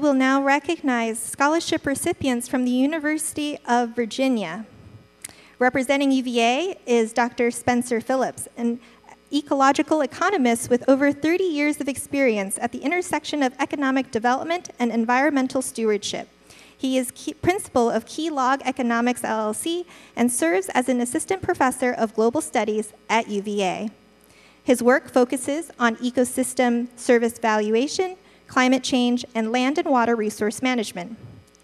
will now recognize scholarship recipients from the University of Virginia. Representing UVA is Dr. Spencer Phillips, an ecological economist with over 30 years of experience at the intersection of economic development and environmental stewardship. He is principal of Key Log Economics LLC and serves as an assistant professor of global studies at UVA. His work focuses on ecosystem service valuation, climate change, and land and water resource management.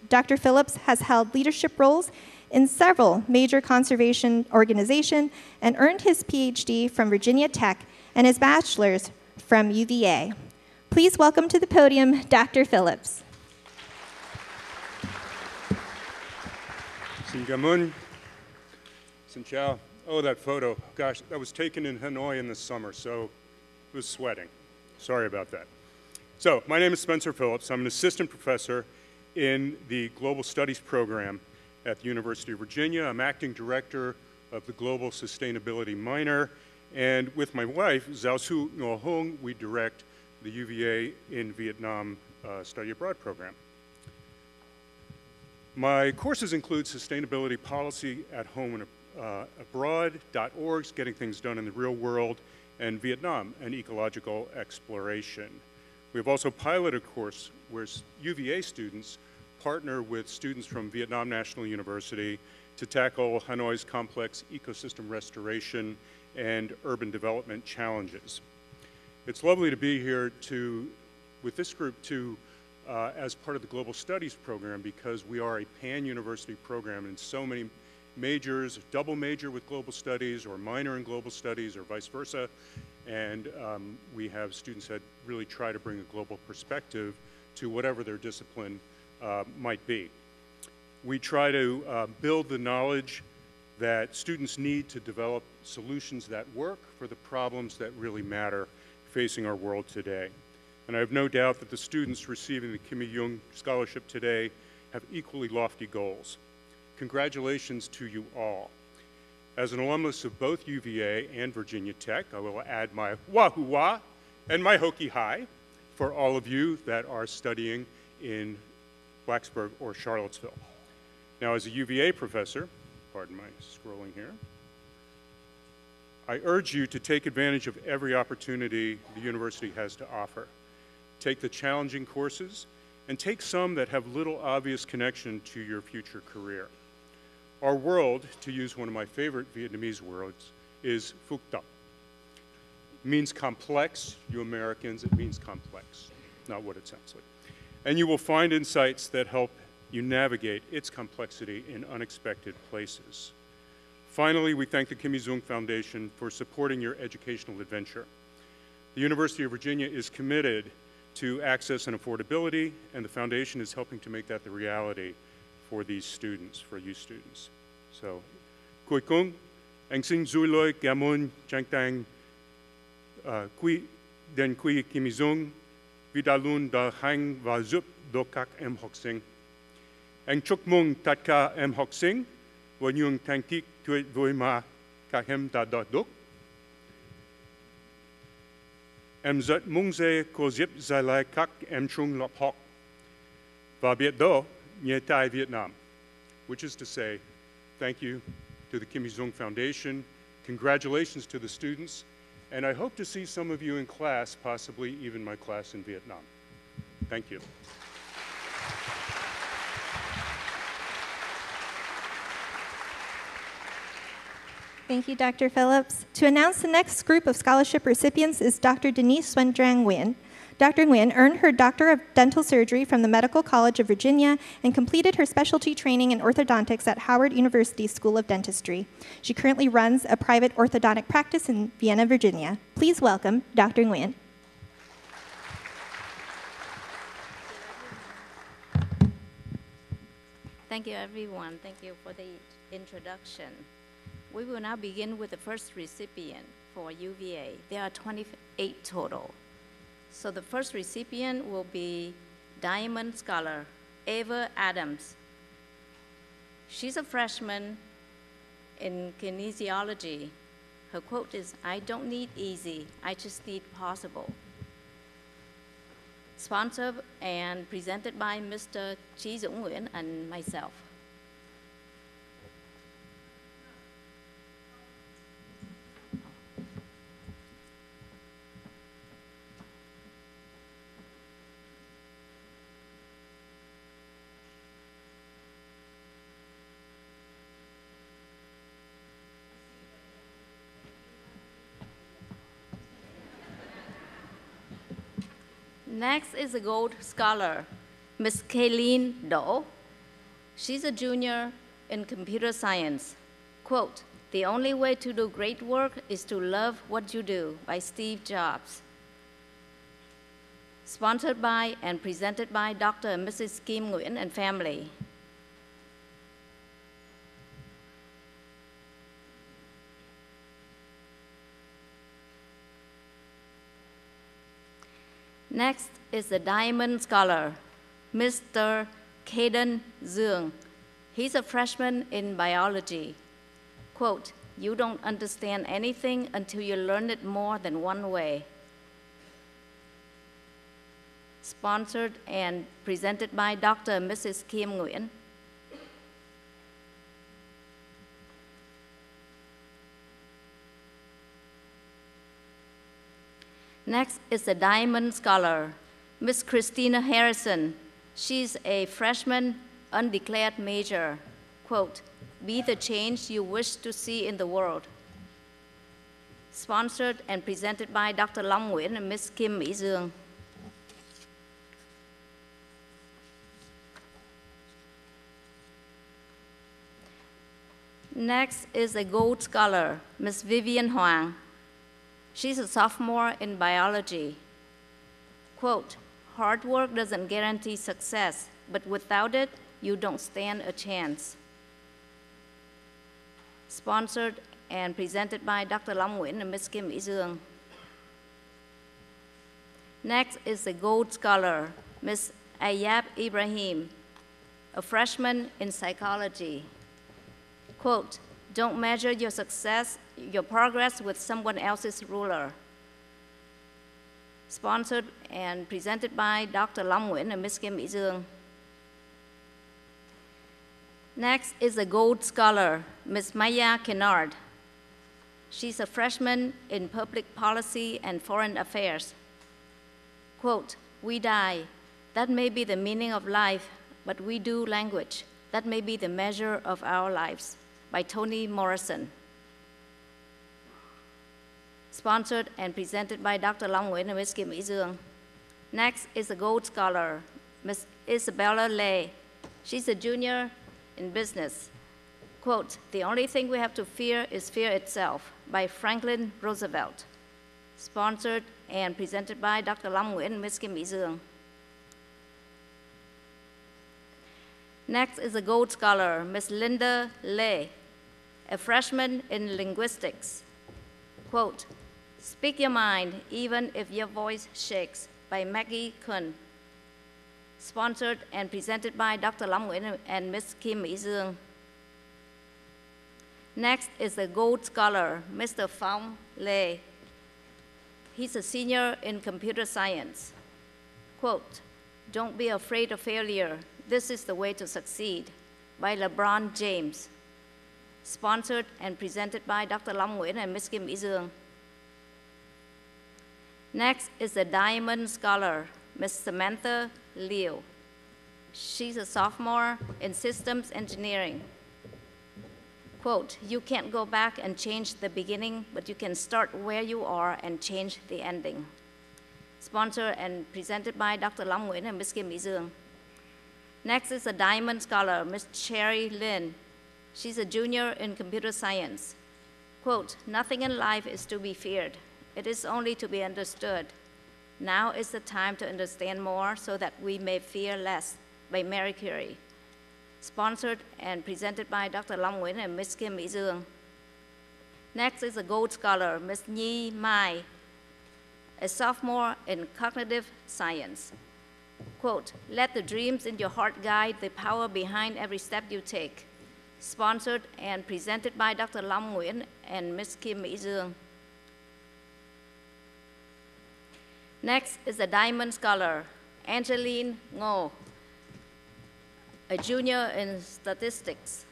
Dr. Phillips has held leadership roles in several major conservation organizations and earned his PhD from Virginia Tech and his bachelor's from UVA. Please welcome to the podium, Dr. Phillips. Xin Gamun. Xin Chao. Oh, that photo. Gosh, that was taken in Hanoi in the summer, so it was sweating. Sorry about that. So, my name is Spencer Phillips. I'm an assistant professor in the Global Studies program at the University of Virginia. I'm acting director of the Global Sustainability Minor, and with my wife, Zhao Su Ngo Hong, we direct the UVA in Vietnam Study Abroad program. My courses include sustainability policy at home and abroad.org, getting things done in the real world, and Vietnam, an ecological exploration. We have also piloted a course where UVA students partner with students from Vietnam National University to tackle Hanoi's complex ecosystem restoration and urban development challenges. It's lovely to be here with this group as part of the Global Studies program, because we are a pan-university program in so many majors, double major with global studies or minor in global studies or vice versa. And we have students that really try to bring a global perspective to whatever their discipline might be. We try to build the knowledge that students need to develop solutions that work for the problems that really matter facing our world today. And I have no doubt that the students receiving the Kimmy Jung Scholarship today have equally lofty goals. Congratulations to you all. As an alumnus of both UVA and Virginia Tech, I will add my wahoo wah and my hoki hi for all of you that are studying in Blacksburg or Charlottesville. Now, as a UVA professor, pardon my scrolling here, I urge you to take advantage of every opportunity the university has to offer. Take the challenging courses, and take some that have little obvious connection to your future career. Our world, to use one of my favorite Vietnamese words, is phức tạp. It means complex. You Americans, it means complex, not what it sounds like. And you will find insights that help you navigate its complexity in unexpected places. Finally, we thank the Kimmy Jung Foundation for supporting your educational adventure. The University of Virginia is committed to access and affordability, and the foundation is helping to make that the reality for these students, for you students. So, Kui Kung, Anh Sinh Dui Loi Gamun Chang Tang Kui Den Kui Kimmy Jung, Vidalun Da Hang Va Zup Do Kak Em Hoc Sinh. Anh Chuk Mung Tat Ka Em Hoc Sinh, Wa Nhung Tang Kik Tuet Vui Ma Ka Hem Da Dot Duk. Em zet mung ze ko zip zai lai kak em chung lop hok. Va biet do nye tai Vietnam. Which is to say, thank you to the Kimmy Jung Foundation, congratulations to the students, and I hope to see some of you in class, possibly even my class in Vietnam. Thank you. Thank you, Dr. Phillips. To announce the next group of scholarship recipients is Dr. Denise Xuân Trang Nguyen. Dr. Nguyen earned her Doctor of Dental Surgery from the Medical College of Virginia and completed her specialty training in orthodontics at Howard University School of Dentistry. She currently runs a private orthodontic practice in Vienna, Virginia. Please welcome Dr. Nguyen. Thank you, everyone. Thank you for the introduction. We will now begin with the first recipient for UVA. There are 28 total. So the first recipient will be Diamond Scholar Ava Adams. She's a freshman in kinesiology. Her quote is, "I don't need easy, I just need possible." Sponsored and presented by Mr. Chi Dũng Nguyễn and myself. Next is a gold scholar, Ms. Kayleen Do. She's a junior in computer science. Quote, "The only way to do great work is to love what you do," by Steve Jobs. Sponsored by and presented by Dr. and Mrs. Kim Nguyễn and family. Next is the Diamond Scholar, Mr. Caden Duong. He's a freshman in biology. Quote, "You don't understand anything until you learn it more than one way." Sponsored and presented by Dr. and Mrs. Kim Nguyễn. Next is the Diamond Scholar, Miss Christina Harrison. She's a freshman, undeclared major. Quote, "Be the change you wish to see in the world." Sponsored and presented by Dr. Long Nguyễn and Miss Kim Mỹ Dương. Next is a Gold Scholar, Miss Vivian Hoang. She's a sophomore in biology. Quote, "Hard work doesn't guarantee success, but without it, you don't stand a chance." Sponsored and presented by Dr. Long Nguyễn and Ms. Kim Mỹ Dương. Next is the Gold Scholar, Ms. Ayab Ibrahim, a freshman in psychology. Quote, "Don't measure your success, your progress with someone else's ruler." Sponsored and presented by Dr. Long Nguyễn and Ms. Kim Mỹ Dương. Next is a Gold Scholar, Ms. Maya Kennard. She's a freshman in public policy and foreign affairs. Quote, "We die. That may be the meaning of life, but we do language. That may be the measure of our lives," by Toni Morrison. Sponsored and presented by Dr. Long Nguyễn and Ms. Kim Mỹ Dương. Next is a Gold Scholar, Ms. Isabella Lay. She's a junior in business. Quote, "The only thing we have to fear is fear itself," by Franklin Roosevelt. Sponsored and presented by Dr. Long Nguyễn and Ms. Kim Mỹ Dương. Next is a Gold Scholar, Ms. Linda Lay, a freshman in linguistics. Quote, "Speak your mind, even if your voice shakes," by Maggie Kuhn. Sponsored and presented by Dr. Long Nguyễn and Ms. Kim Mỹ Dương. Next is the Gold Scholar, Mr. Phong Lê. He's a senior in computer science. Quote, "Don't be afraid of failure. This is the way to succeed," by LeBron James. Sponsored and presented by Dr. Long Nguyễn and Ms. Kim Mỹ Dương. Next is the Diamond Scholar, Ms. Samantha Liu. She's a sophomore in systems engineering. Quote, "You can't go back and change the beginning, but you can start where you are and change the ending." Sponsored and presented by Dr. Long Nguyễn and Ms. Kim Mỹ Dương. Next is a Diamond Scholar, Ms. Cherry Lin. She's a junior in computer science. Quote, "Nothing in life is to be feared. It is only to be understood. Now is the time to understand more so that we may fear less," by Mary Curie. Sponsored and presented by Dr. Long Nguyễn and Ms. Kim Mỹ Dương. Next is a Gold Scholar, Ms. Nhi Mai, a sophomore in cognitive science. Quote, "Let the dreams in your heart guide the power behind every step you take." Sponsored and presented by Dr. Long Nguyễn and Ms. Kim Mỹ Dương. Next is the Diamond Scholar, Angeline Ngo, a junior in statistics.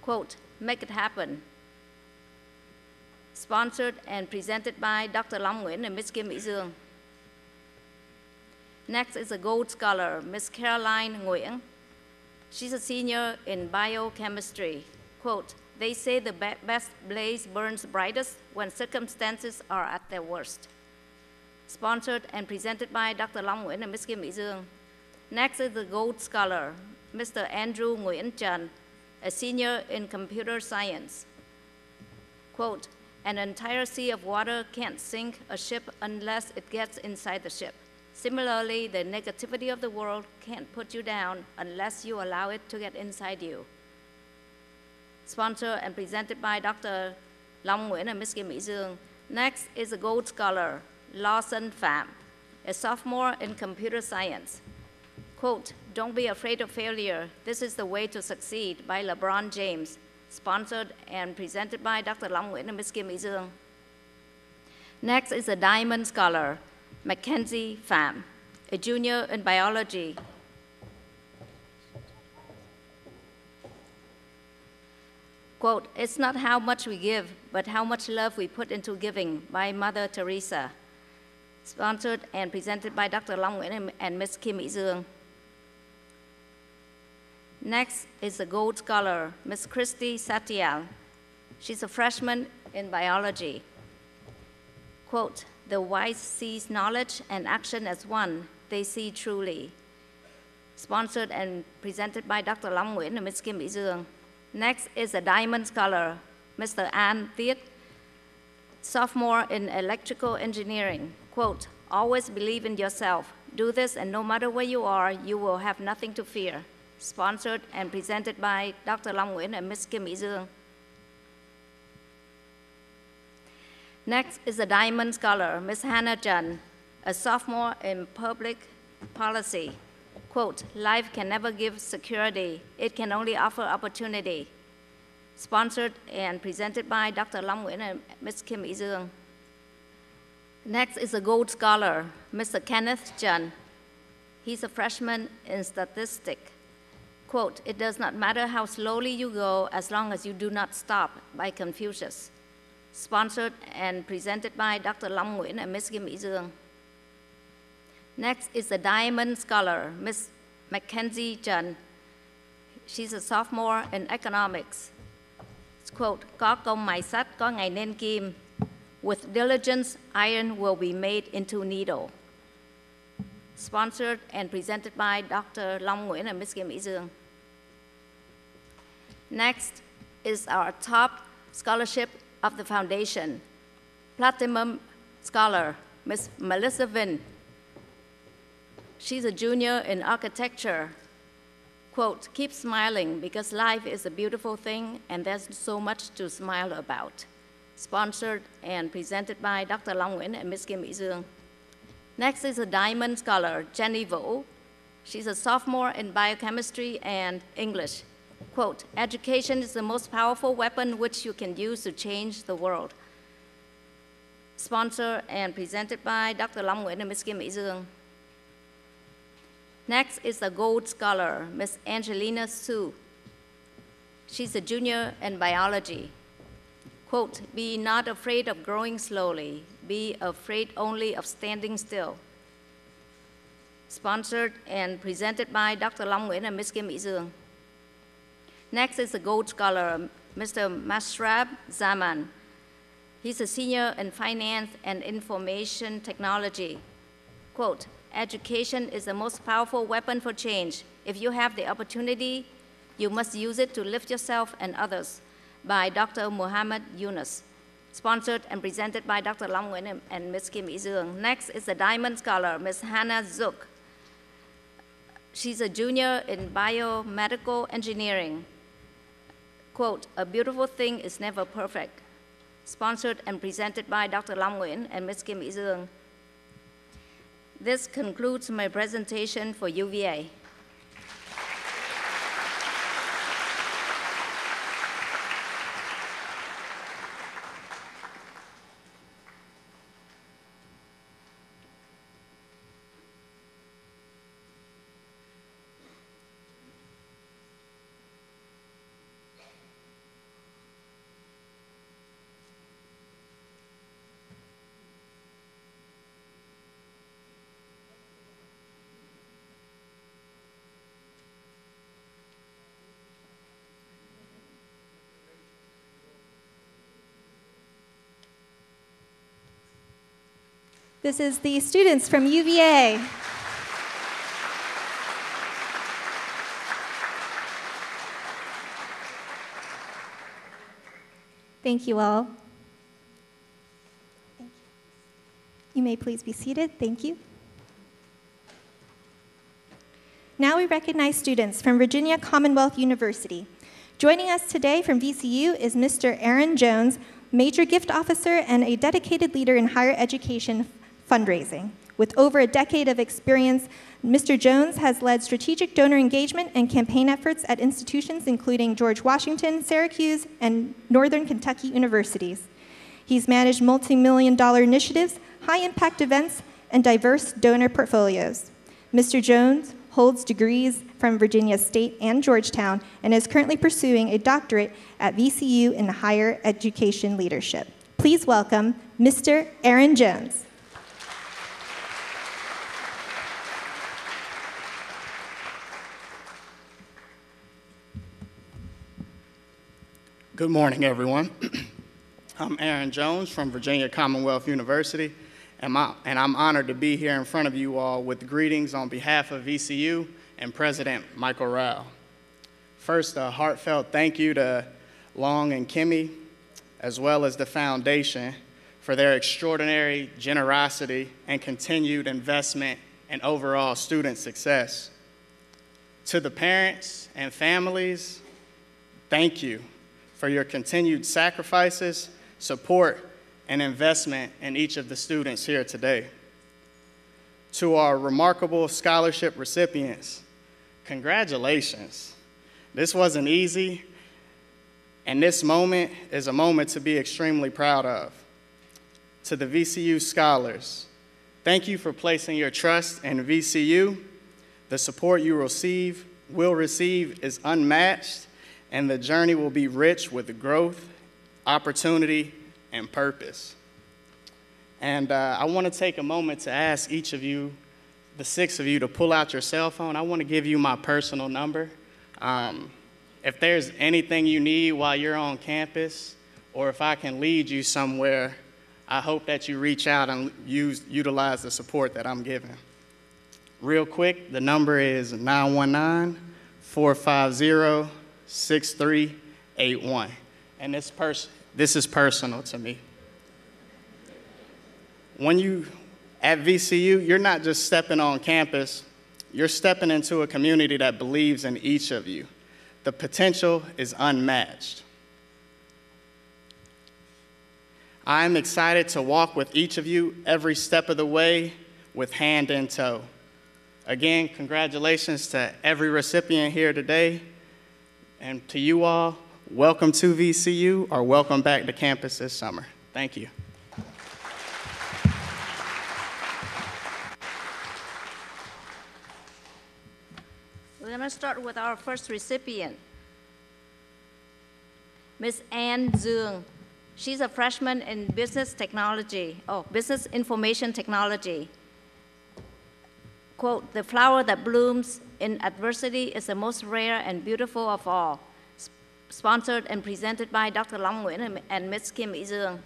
Quote, make it happen. Sponsored and presented by Dr. Long Nguyen and Ms. Kim Mỹ Dương. Next is a gold scholar, Ms. Caroline Nguyen. She's a senior in biochemistry. Quote, they say the best blaze burns brightest when circumstances are at their worst. Sponsored and presented by Dr. Long Nguyen and Ms. Kim Mỹ Dương. Next is the gold scholar, Mr. Andrew Nguyen Trần, a senior in computer science. Quote, an entire sea of water can't sink a ship unless it gets inside the ship. Similarly, the negativity of the world can't put you down unless you allow it to get inside you. Sponsored and presented by Dr. Long Nguyen and Ms. Kim Mỹ Dương. Next is a gold scholar, Lawson Pham, a sophomore in computer science. Quote, don't be afraid of failure. This is the way to succeed, by LeBron James. Sponsored and presented by Dr. Long Nguyen and Ms. Kim Mỹ Dương. Next is a diamond scholar, Mackenzie Pham, a junior in biology. Quote, it's not how much we give, but how much love we put into giving, by Mother Teresa. Sponsored and presented by Dr. Long Nguyen and Ms. Kim Mỹ Dương. Next is a gold scholar, Ms. Christy Satyal. She's a freshman in biology. Quote, the wise sees knowledge and action as one, they see truly. Sponsored and presented by Dr. Long Nguyen and Ms. Kim Mỹ Dương. Next is a diamond scholar, Mr. An Tiet, sophomore in electrical engineering. Quote, always believe in yourself. Do this, and no matter where you are, you will have nothing to fear. Sponsored and presented by Dr. Long Nguyen and Ms. Kim Mỹ Dương. Next is a diamond scholar, Ms. Hannah Trần, a sophomore in public policy. Quote, life can never give security. It can only offer opportunity. Sponsored and presented by Dr. Long Nguyen and Ms. Kim Mỹ Dương. Next is a gold scholar, Mr. Kenneth Trần. He's a freshman in statistics. Quote, it does not matter how slowly you go as long as you do not stop, by Confucius. Sponsored and presented by Dr. Long Nguyen and Ms. Kim Mỹ Dương. Next is the diamond scholar, Ms. Mackenzie Trần. She's a sophomore in economics. Quote, có công mài sắt, có ngày nên kim. With diligence, iron will be made into needle. Sponsored and presented by Dr. Long Nguyen and Ms. Kim Mỹ Dương. Next is our top scholarship of the foundation, Platinum Scholar, Ms. Melissa Vinh. She's a junior in architecture. Quote, keep smiling because life is a beautiful thing and there's so much to smile about. Sponsored and presented by Dr. Long Nguyen and Ms. Kim Mỹ Dương. Next is a diamond scholar, Jenny Vo. She's a sophomore in biochemistry and English. Quote, education is the most powerful weapon which you can use to change the world. Sponsored and presented by Dr. Long Nguyen and Ms. Kim Mỹ Dương. Next is the gold scholar, Ms. Angelina Su. She's a junior in biology. Quote, be not afraid of growing slowly. Be afraid only of standing still. Sponsored and presented by Dr. Long Nguyen and Ms. Kim Mỹ Dương. Next is the gold scholar, Mr. Mashrab Zaman. He's a senior in finance and information technology. Quote, education is the most powerful weapon for change. If you have the opportunity, you must use it to lift yourself and others, by Dr. Muhammad Yunus. Sponsored and presented by Dr. Long Nguyen and Ms. Kim Mỹ Dương. Next is the diamond scholar, Ms. Hannah Zook. She's a junior in biomedical engineering. Quote, a beautiful thing is never perfect. Sponsored and presented by Dr. Long Nguyen and Ms. Kim Mỹ Dương. This concludes my presentation for UVA. This is the students from UVA. Thank you all. Thank you. You may please be seated. Thank you. Now we recognize students from Virginia Commonwealth University. Joining us today from VCU is Mr. Aaron Jones, Major Gift Officer and a dedicated leader in higher education fundraising. With over a decade of experience, Mr. Jones has led strategic donor engagement and campaign efforts at institutions including George Washington, Syracuse, and Northern Kentucky universities. He's managed multi-million-dollar initiatives, high-impact events, and diverse donor portfolios. Mr. Jones holds degrees from Virginia State and Georgetown and is currently pursuing a doctorate at VCU in higher education leadership. Please welcome Mr. Aaron Jones. Good morning, everyone. I'm Aaron Jones from Virginia Commonwealth University, and I'm honored to be here in front of you all with greetings on behalf of VCU and President Michael Rao. First, a heartfelt thank you to Duong and Kimmy, as well as the foundation, for their extraordinary generosity and continued investment in overall student success. To the parents and families, thank you for your continued sacrifices, support, and investment in each of the students here today. To our remarkable scholarship recipients, congratulations. This wasn't easy, and this moment is a moment to be extremely proud of. To the VCU scholars, thank you for placing your trust in VCU. The support you will receive is unmatched, and the journey will be rich with growth, opportunity, and purpose. And I want to take a moment to ask each of you, the 6 of you, to pull out your cell phone. I want to give you my personal number. If there's anything you need while you're on campus, or if I can lead you somewhere, I hope that you reach out and utilize the support that I'm giving. Real quick, the number is 919-450-6381. And this is personal to me. When you at VCU, you're not just stepping on campus, you're stepping into a community that believes in each of you. The potential is unmatched. I'm excited to walk with each of you every step of the way with hand in tow. Again, congratulations to every recipient here today. And to you all, welcome to VCU, or welcome back to campus this summer. Thank you. We're going to start with our first recipient, Ms. Ann Duong. She's a freshman in business information technology. Quote, "The flower that blooms in adversity is the most rare and beautiful of all." Sponsored and presented by Dr. Long Nguyen and Ms. Kimmy Dương.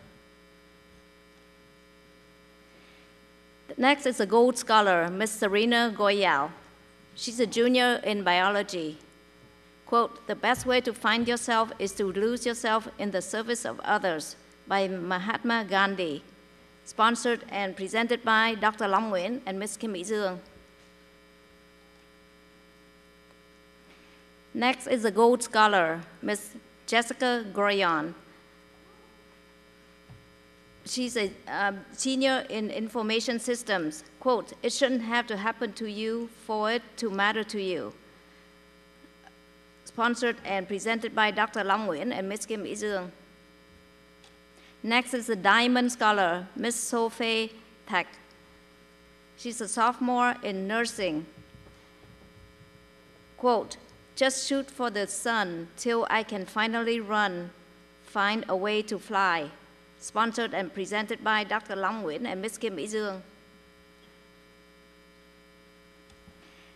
Next is a Gold Scholar, Ms. Serena Goyal. She's a junior in biology. Quote, "The best way to find yourself is to lose yourself in the service of others," by Mahatma Gandhi. Sponsored and presented by Dr. Long Nguyen and Ms. Kimmy Dương. Next is a Gold Scholar, Ms. Jessica Groyon. She's a senior in information systems. Quote, "It shouldn't have to happen to you for it to matter to you." Sponsored and presented by Dr. Long Nguyen and Ms. Kim Dương. Next is the Diamond Scholar, Ms. Sophie Thak. She's a sophomore in nursing. Quote, "Just shoot for the sun till I can finally run, find a way to fly." Sponsored and presented by Dr. Long Nguyen and Ms. Kim Dương.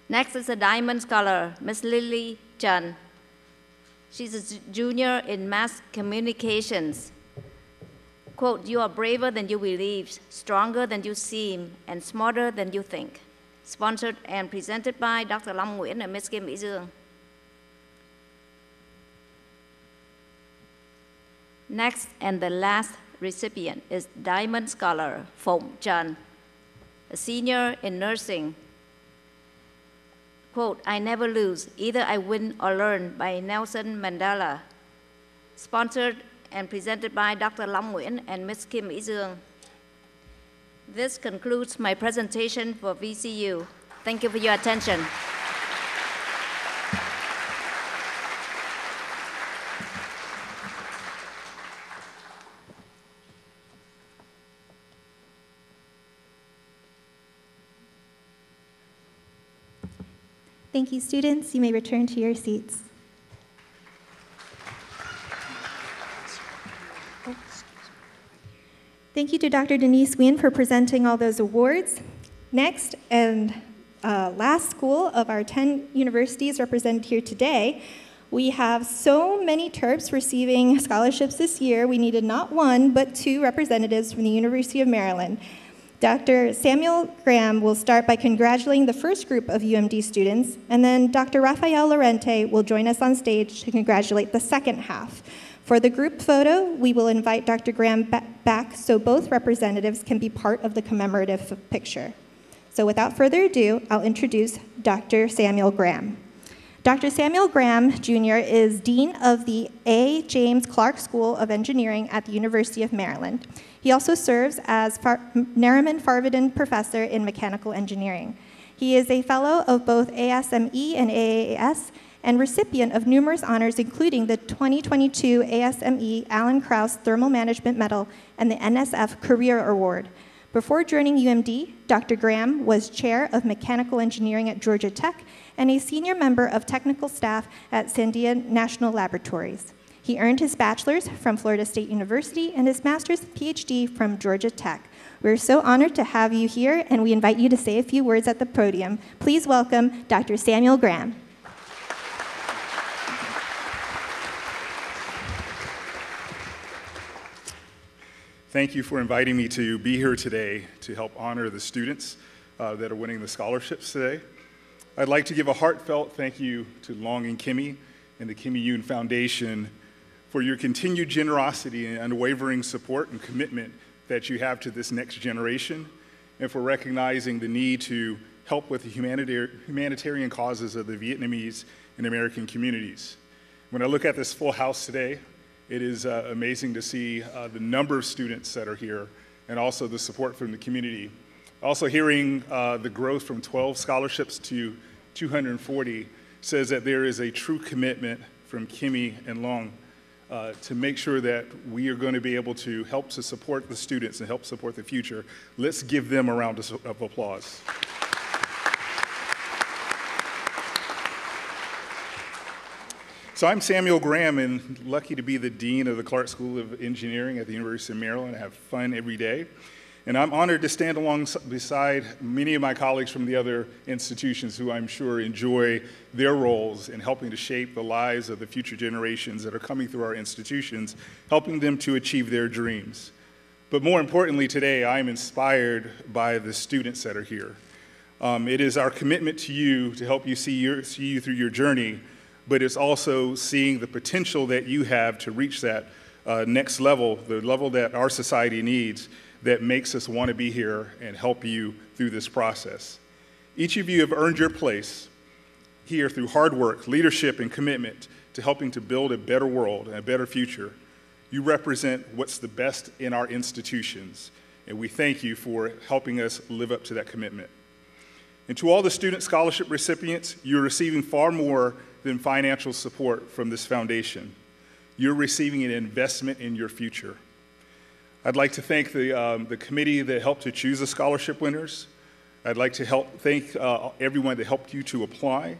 Next is a Diamond Scholar, Ms. Lily Chan. She's a junior in mass communications. quote, "You are braver than you believe, stronger than you seem, and smarter than you think." Sponsored and presented by Dr. Long Nguyễn and Ms. Kimmy Dương. Next and the last recipient is Diamond Scholar Phụng Trần, a senior in nursing. Quote, "I never lose, either I win or learn," by Nelson Mandela. Sponsored and presented by Dr. Long Nguyễn and Ms. Kimmy Dương. This concludes my presentation for VCU. Thank you for your attention. Thank you, students. You may return to your seats. Thank you to Dr. Denise Nguyen for presenting all those awards. Next, and last school of our 10 universities represented here today, we have so many Terps receiving scholarships this year. We needed not one, but two representatives from the University of Maryland. Dr. Samuel Graham will start by congratulating the first group of UMD students, and then Dr. Rafael Lorente will join us on stage to congratulate the second half. For the group photo, we will invite Dr. Graham back so both representatives can be part of the commemorative picture. So without further ado, I'll introduce Dr. Samuel Graham. Dr. Samuel Graham, Jr. is Dean of the A. James Clark School of Engineering at the University of Maryland. He also serves as Nariman Farvadin Professor in Mechanical Engineering. He is a fellow of both ASME and AAAS, and recipient of numerous honors, including the 2022 ASME Alan Krauss Thermal Management Medal and the NSF Career Award. Before joining UMD, Dr. Graham was chair of mechanical engineering at Georgia Tech and a senior member of technical staff at Sandia National Laboratories. He earned his bachelor's from Florida State University and his master's and PhD from Georgia Tech. We're so honored to have you here, and we invite you to say a few words at the podium. Please welcome Dr. Samuel Graham. Thank you for inviting me to be here today to help honor the students that are winning the scholarships today. I'd like to give a heartfelt thank you to Long and Kimmy and the Kimmy Yoon Foundation for your continued generosity and unwavering support and commitment that you have to this next generation, and for recognizing the need to help with the humanitarian causes of the Vietnamese and American communities. When I look at this full house today, it is amazing to see the number of students that are here and also the support from the community. Also hearing the growth from 12 scholarships to 240 says that there is a true commitment from Kimmy and Long to make sure that we are going to be able to help to support the students and help support the future. Let's give them a round of applause. So I'm Samuel Graham, and lucky to be the Dean of the Clark School of Engineering at the University of Maryland. I have fun every day. And I'm honored to stand beside many of my colleagues from the other institutions who I'm sure enjoy their roles in helping to shape the lives of the future generations that are coming through our institutions, helping them to achieve their dreams. But more importantly today, I'm inspired by the students that are here. It is our commitment to you to help you see you through your journey, but it's also seeing the potential that you have to reach that next level, the level that our society needs, that makes us want to be here and help you through this process. Each of you have earned your place here through hard work, leadership, and commitment to helping to build a better world and a better future. You represent what's the best in our institutions, and we thank you for helping us live up to that commitment. And to all the student scholarship recipients, you're receiving far more than financial support from this foundation. You're receiving an investment in your future. I'd like to thank the committee that helped to choose the scholarship winners. I'd like to thank everyone that helped you to apply.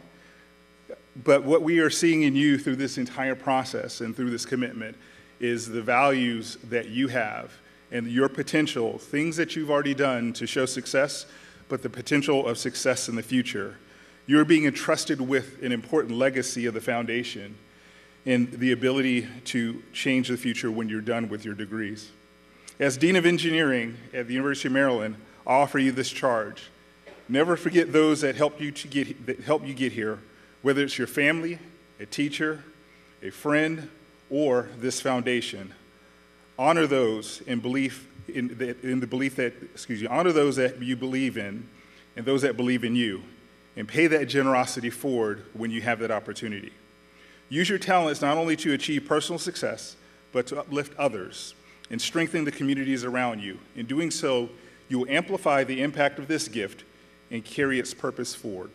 But what we are seeing in you through this entire process and through this commitment is the values that you have and your potential, things that you've already done to show success, but the potential of success in the future. You're being entrusted with an important legacy of the foundation and the ability to change the future when you're done with your degrees. As Dean of Engineering at the University of Maryland, I offer you this charge. Never forget those that helped you get here, whether it's your family, a teacher, a friend, or this foundation. Honor those honor those that you believe in and those that believe in you, and pay that generosity forward when you have that opportunity. Use your talents not only to achieve personal success, but to uplift others and strengthen the communities around you. In doing so, you will amplify the impact of this gift and carry its purpose forward.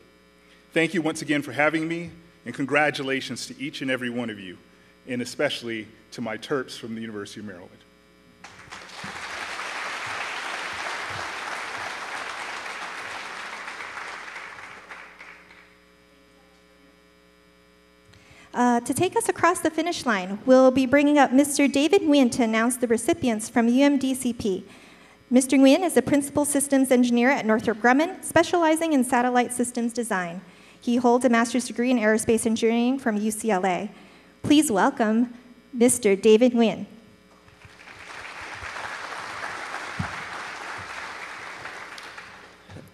Thank you once again for having me, and congratulations to each and every one of you, and especially to my Terps from the University of Maryland. To take us across the finish line, we'll be bringing up Mr. David Nguyen to announce the recipients from UMDCP. Mr. Nguyen is a Principal Systems Engineer at Northrop Grumman, specializing in satellite systems design. He holds a master's degree in aerospace engineering from UCLA. Please welcome Mr. David Nguyen.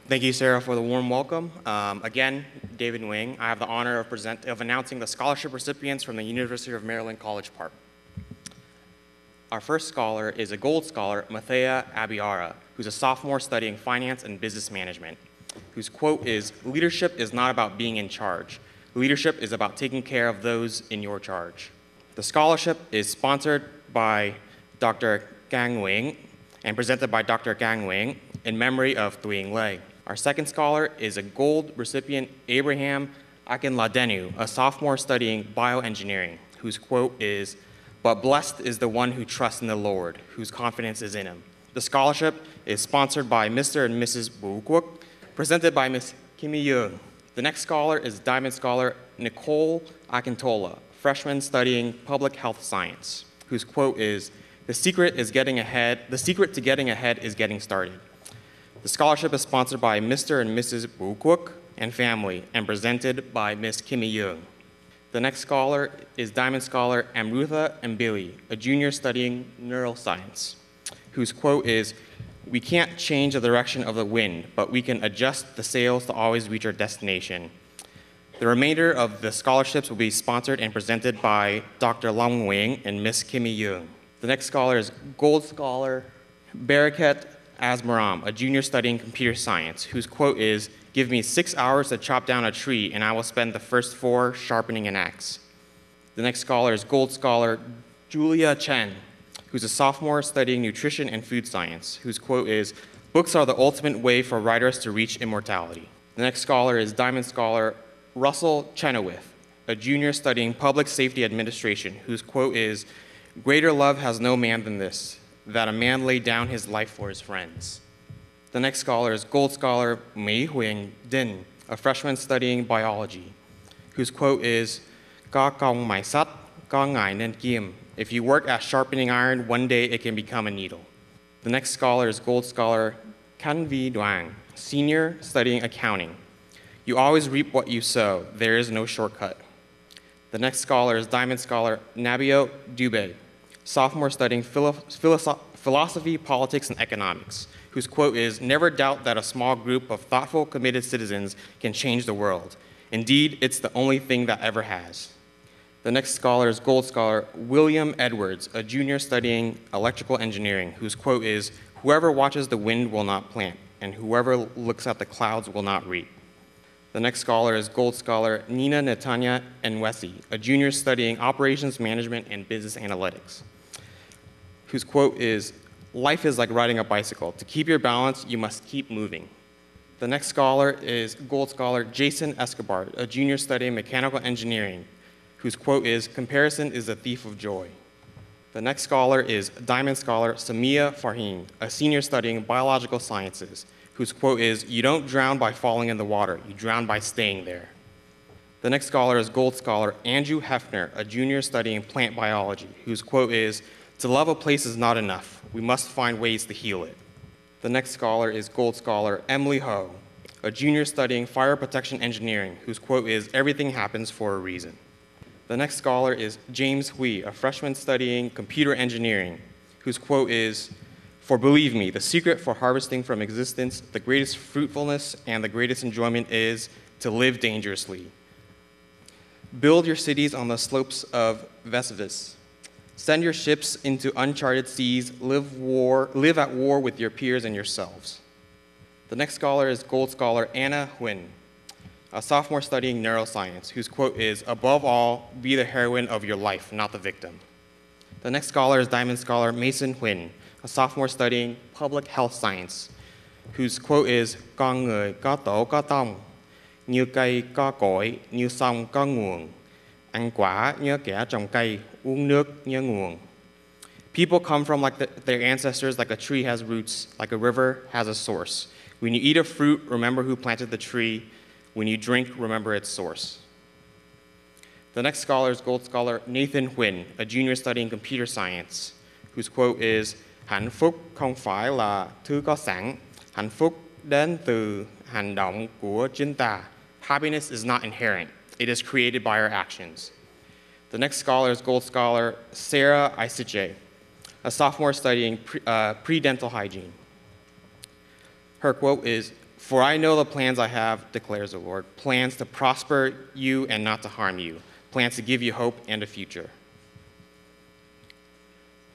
Thank you, Sarah, for the warm welcome. Again, David Nguyen. I have the honor of announcing the scholarship recipients from the University of Maryland College Park. Our first scholar is a gold scholar, Mathea Abiara, who's a sophomore studying finance and business management, whose quote is, "Leadership is not about being in charge. Leadership is about taking care of those in your charge." The scholarship is sponsored by Dr. Kang Nguyen and presented by Dr. Kang Nguyen in memory of Duong Lei. Our second scholar is a gold recipient, Abraham Akinladenu, a sophomore studying bioengineering, whose quote is, "But blessed is the one who trusts in the Lord, whose confidence is in him." The scholarship is sponsored by Mr. and Mrs. Bukwuk, presented by Ms. Kimmy Young. The next scholar is Diamond Scholar Nicole Akintola, freshman studying public health science, whose quote is, the secret to getting ahead is getting started." The scholarship is sponsored by Mr. and Mrs. Bukwuk and family and presented by Ms. Kimmy Young. The next scholar is Diamond Scholar Amrutha Mbili, a junior studying neuroscience, whose quote is, "We can't change the direction of the wind, but we can adjust the sails to always reach our destination." The remainder of the scholarships will be sponsored and presented by Dr. Long Wing and Ms. Kimmy Young. The next scholar is Gold Scholar Barakat Asmaram, a junior studying computer science, whose quote is, "Give me 6 hours to chop down a tree and I will spend the first 4 sharpening an axe." The next scholar is Gold Scholar Julia Chen, who's a sophomore studying nutrition and food science, whose quote is, "Books are the ultimate way for writers to reach immortality." The next scholar is Diamond Scholar Russell Chenoweth, a junior studying public safety administration, whose quote is, "Greater love has no man than this, that a man lay down his life for his friends." The next scholar is Gold Scholar Mei Huang Din, a freshman studying biology, whose quote is, "Ka kong mai sat, ka ngai nen kim. If you work at sharpening iron, one day it can become a needle." The next scholar is Gold Scholar Kan Vi Duong, senior studying accounting. "You always reap what you sow. There is no shortcut." The next scholar is Diamond Scholar Nabio Dubé, sophomore studying philosophy, politics, and economics, whose quote is, "Never doubt that a small group of thoughtful, committed citizens can change the world. Indeed, it's the only thing that ever has." The next scholar is Gold Scholar William Edwards, a junior studying electrical engineering, whose quote is, "Whoever watches the wind will not plant, and whoever looks at the clouds will not reap." The next scholar is Gold Scholar Nina Netanya Nwesi, a junior studying operations management and business analytics, whose quote is, "Life is like riding a bicycle. To keep your balance, you must keep moving." The next scholar is Gold Scholar Jason Escobar, a junior studying mechanical engineering, whose quote is, "Comparison is the thief of joy." The next scholar is Diamond Scholar Samia Farheen, a senior studying biological sciences, whose quote is, "You don't drown by falling in the water, you drown by staying there." The next scholar is Gold Scholar Andrew Hefner, a junior studying plant biology, whose quote is, "To love a place is not enough, we must find ways to heal it." The next scholar is Gold Scholar Emily Ho, a junior studying fire protection engineering, whose quote is, "Everything happens for a reason." The next scholar is James Hui, a freshman studying computer engineering, whose quote is, For believe me, the secret for harvesting from existence, the greatest fruitfulness and the greatest enjoyment is to live dangerously. Build your cities on the slopes of Vesuvius. Send your ships into uncharted seas. Live at war with your peers and yourselves. The next scholar is Gold Scholar Anna Huynh, a sophomore studying neuroscience, whose quote is, "Above all, be the heroine of your life, not the victim." The next scholar is Diamond Scholar Mason Huynh, a sophomore studying public health science, whose quote is, "Con người có tổ có tông, như cây có cội, như sông có nguồn, ăn quả như kẻ trồng cây, uống nước như nguồn." People come from their ancestors like a tree has roots, like a river has a source. When you eat a fruit, remember who planted the tree. When you drink, remember its source. The next scholar is Gold Scholar Nathan Huynh, a junior studying computer science, whose quote is, "Hạnh phúc không phải là thứ có sẵn, hạnh phúc đến từ hành động của chúng ta." Happiness is not inherent. It is created by our actions. The next scholar is Gold Scholar Sarah Isiche, a sophomore studying pre-dental hygiene. Her quote is, "For I know the plans I have, declares the Lord, plans to prosper you and not to harm you, plans to give you hope and a future."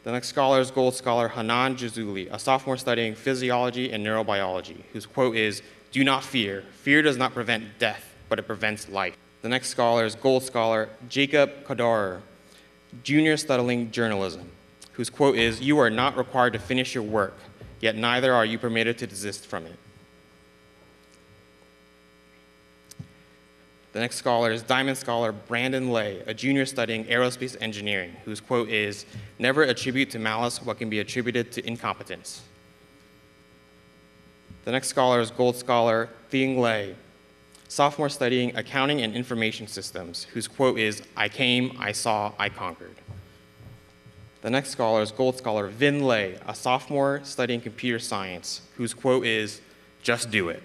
The next scholar is Gold Scholar Hanan Jazuli, a sophomore studying physiology and neurobiology, whose quote is, "Do not fear. Fear does not prevent death, but it prevents life." The next scholar is Gold Scholar Jacob Kadorer, junior studying journalism, whose quote is, "You are not required to finish your work, yet neither are you permitted to desist from it." The next scholar is Diamond Scholar Brandon Lay, a junior studying aerospace engineering, whose quote is, "Never attribute to malice what can be attributed to incompetence." The next scholar is Gold Scholar Thieng Lay, sophomore studying accounting and information systems, whose quote is, "I came, I saw, I conquered." The next scholar is Gold Scholar Vin Lay, a sophomore studying computer science, whose quote is, "Just do it."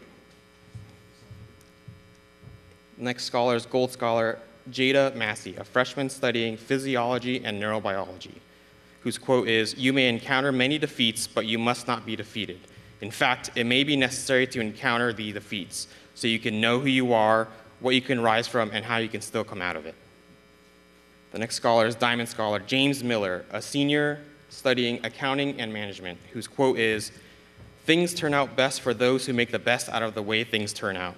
Next scholar is Gold Scholar Jada Massey, a freshman studying physiology and neurobiology, whose quote is, "You may encounter many defeats, but you must not be defeated. In fact, it may be necessary to encounter the defeats so you can know who you are, what you can rise from, and how you can still come out of it." The next scholar is Diamond Scholar James Miller, a senior studying accounting and management, whose quote is, "Things turn out best for those who make the best out of the way things turn out."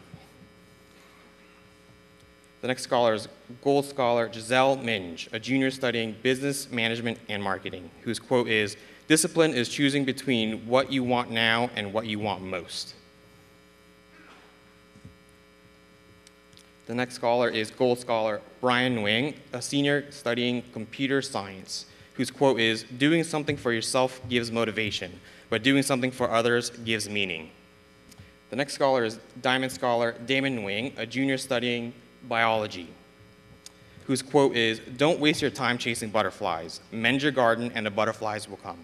The next scholar is Gold Scholar Giselle Minge, a junior studying business management and marketing, whose quote is, "Discipline is choosing between what you want now and what you want most." The next scholar is Gold Scholar Brian Nguyen, a senior studying computer science, whose quote is, "Doing something for yourself gives motivation, but doing something for others gives meaning." The next scholar is Diamond Scholar Damon Nguyen, a junior studying biology, whose quote is, "Don't waste your time chasing butterflies. Mend your garden and the butterflies will come."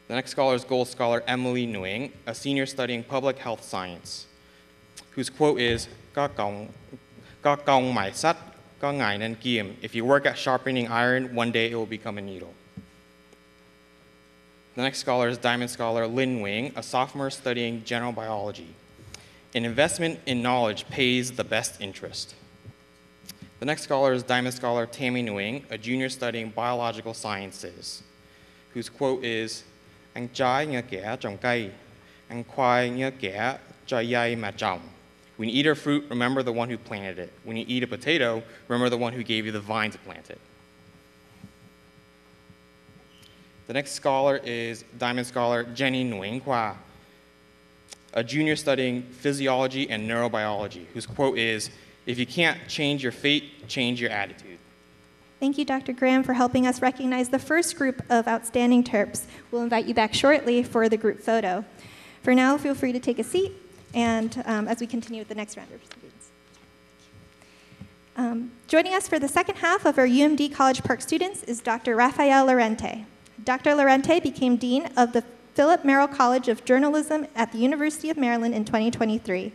The next scholar is Gold Scholar Emily Nguyen, a senior studying public health science, whose quote is, Có công mài sắt, có ngày nên kim. "If you work at sharpening iron, one day it will become a needle." The next scholar is Diamond Scholar Lin Wing, a sophomore studying general biology. "An investment in knowledge pays the best interest." The next scholar is Diamond Scholar Tammy Nguyen, a junior studying biological sciences, whose quote is, "Ăn trái như kẻ trồng cây, ăn khoai như kẻ cho dây mà trồng." When you eat a fruit, remember the one who planted it. When you eat a potato, remember the one who gave you the vine to plant it. The next scholar is Diamond Scholar Jenny Nguyen Kwa, a junior studying physiology and neurobiology, whose quote is, "If you can't change your fate, change your attitude." Thank you, Dr. Graham, for helping us recognize the first group of outstanding Terps. We'll invite you back shortly for the group photo. For now, feel free to take a seat, and as we continue with the next round of students. Joining us for the second half of our UMD College Park students is Dr. Rafael Lorente. Dr. Lorente became Dean of the Philip Merrill College of Journalism at the University of Maryland in 2023.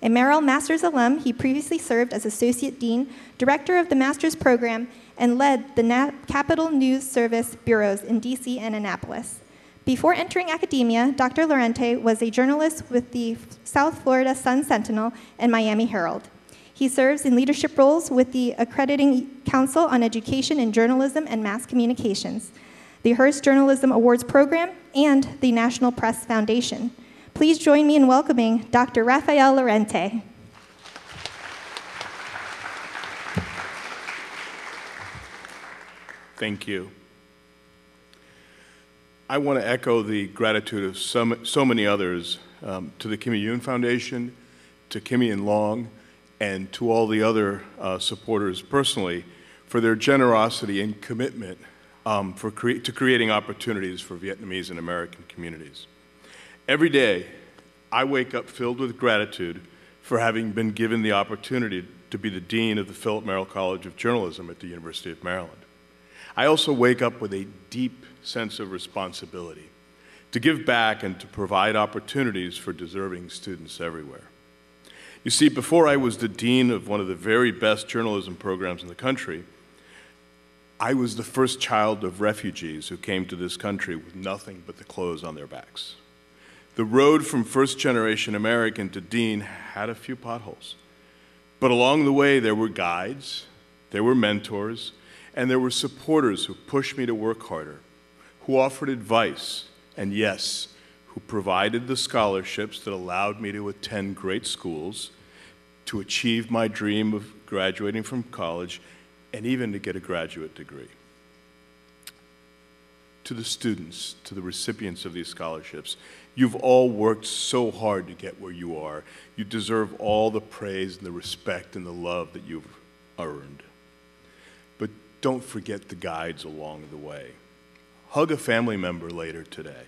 A Merrill Master's alum, he previously served as Associate Dean, Director of the Master's Program, and led the Capital News Service bureaus in DC and Annapolis. Before entering academia, Dr. Lorente was a journalist with the South Florida Sun-Sentinel and Miami Herald. He serves in leadership roles with the Accrediting Council on Education in Journalism and Mass Communications, the Hearst Journalism Awards Program, and the National Press Foundation. Please join me in welcoming Dr. Rafael Lorente. Thank you. I want to echo the gratitude of so many others to the Kimmy Yoon Foundation, to Kimmy and Long, and to all the other supporters personally for their generosity and commitment to creating opportunities for Vietnamese and American communities. Every day, I wake up filled with gratitude for having been given the opportunity to be the Dean of the Philip Merrill College of Journalism at the University of Maryland. I also wake up with a deep sense of responsibility to give back and to provide opportunities for deserving students everywhere. You see, before I was the dean of one of the very best journalism programs in the country, I was the first child of refugees who came to this country with nothing but the clothes on their backs. The road from first-generation American to dean had a few potholes. But along the way, there were guides, there were mentors, and there were supporters who pushed me to work harder, who offered advice, and yes, who provided the scholarships that allowed me to attend great schools, to achieve my dream of graduating from college, and even to get a graduate degree. To the students, to the recipients of these scholarships, you've all worked so hard to get where you are. You deserve all the praise and the respect and the love that you've earned. But don't forget the guides along the way. Hug a family member later today.